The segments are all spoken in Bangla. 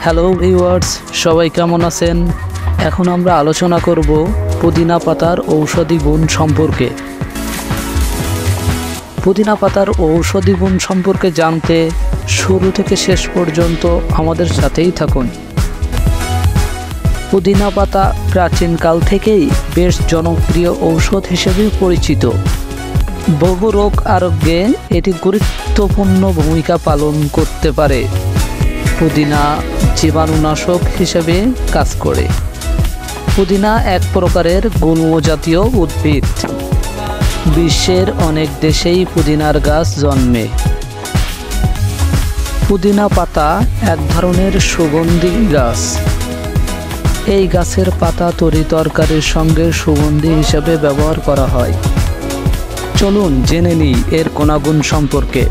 হ্যালো ভিউয়ার্স, সবাই কেমন আছেন? এখন আমরা আলোচনা করব পুদিনা পাতার ঔষধি গুণ সম্পর্কে। পুদিনা পাতার ঔষধি গুণ সম্পর্কে জানতে শুরু থেকে শেষ পর্যন্ত আমাদের সাথেই থাকুন। পুদিনা পাতা প্রাচীনকাল থেকেই বেশ জনপ্রিয় ঔষধ হিসেবে পরিচিত। বহু রোগ আরোগ্যে এটি গুরুত্বপূর্ণ ভূমিকা পালন করতে পারে। পুদিনা জীবাণুনাশক হিসেবে কাজ করে। পুদিনা এক প্রকারের গুল্ম জাতীয় উদ্ভিদ। বিশ্বের অনেক দেশেই পুদিনার গাছ জন্মে। পুদিনা পাতা এক ধরনের সুগন্ধি গাছ। এই গাছের পাতা তরিতরকারির সঙ্গে সুগন্ধি হিসেবে ব্যবহার করা হয়। চলুন জেনে নিই এর গুণাগুণ সম্পর্কে।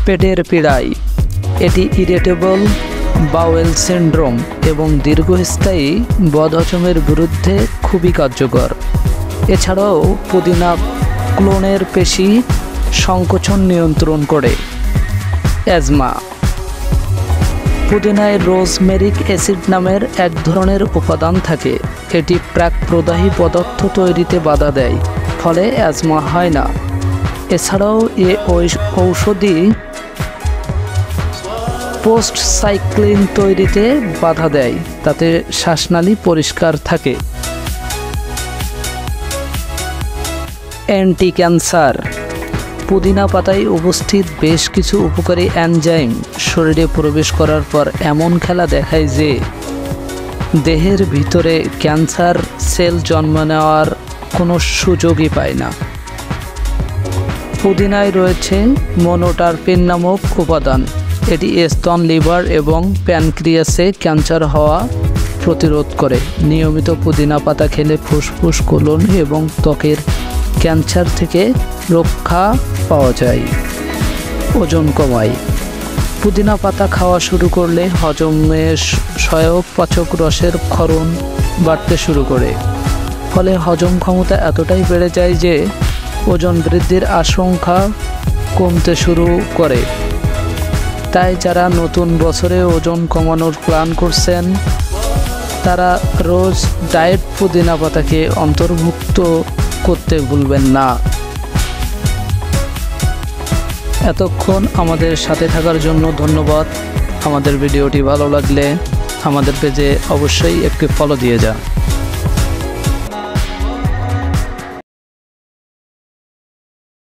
পেটের পীড়ায় এটি ইরিটেবল বাউয়েল সিনড্রোম এবং দীর্ঘস্থায়ী বদহজমের বিরুদ্ধে খুবই কার্যকর। এছাড়াও পুদিনা ক্লোনের পেশি সংকোচন নিয়ন্ত্রণ করে। অ্যাজমা। পুদিনায় রোজমেরিক অ্যাসিড নামের এক ধরনের উপাদান থাকে। এটি প্রাকপ্রদাহী পদার্থ তৈরিতে বাধা দেয়, ফলে অ্যাজমা হয় না। এছাড়াও ঔষধি পোস্ট সাইক্লিন তৈরিতে বাধা দেয়, তাতে শ্বাসনালী পরিষ্কার থাকে। Anti cancer. পুদিনা পাতায় উপস্থিত বেশ কিছু উপকারী এনজাইম শরীরে প্রবেশ করার পর এমন খেলা দেখায় যে দেহের ভিতরে ক্যান্সার সেল জন্ম নেওয়ার কোনো সুযোগই পায় না। পুদিনায় রয়েছে মনোটারপিন নামক উপাদান। এটি স্তন, লিভার এবং প্যানক্রিয়াসে ক্যান্সার হওয়া প্রতিরোধ করে। নিয়মিত পুদিনা পাতা খেলে ফুসফুস, কোলন এবং ত্বকের ক্যান্সার থেকে রক্ষা পাওয়া যায়। ওজন কমায়। পুদিনা পাতা খাওয়া শুরু করলে হজমে সহায়ক পাচক রসের ক্ষরণ বাড়তে শুরু করে। ফলে হজম ক্ষমতা এতটাই বেড়ে যায় যে ওজন বৃদ্ধির আশঙ্কা কমতে শুরু করে। তাই যারা নতুন বছরে ওজন কমানোর প্ল্যান করছেন তারা রোজ ডায়েট পুদিনা পাতাকে অন্তর্ভুক্ত করতে ভুলবেন না। এতক্ষণ আমাদের সাথে থাকার জন্য ধন্যবাদ। আমাদের ভিডিওটি ভালো লাগলে আমাদের পেজে অবশ্যই একটি ফলো দিয়ে যান।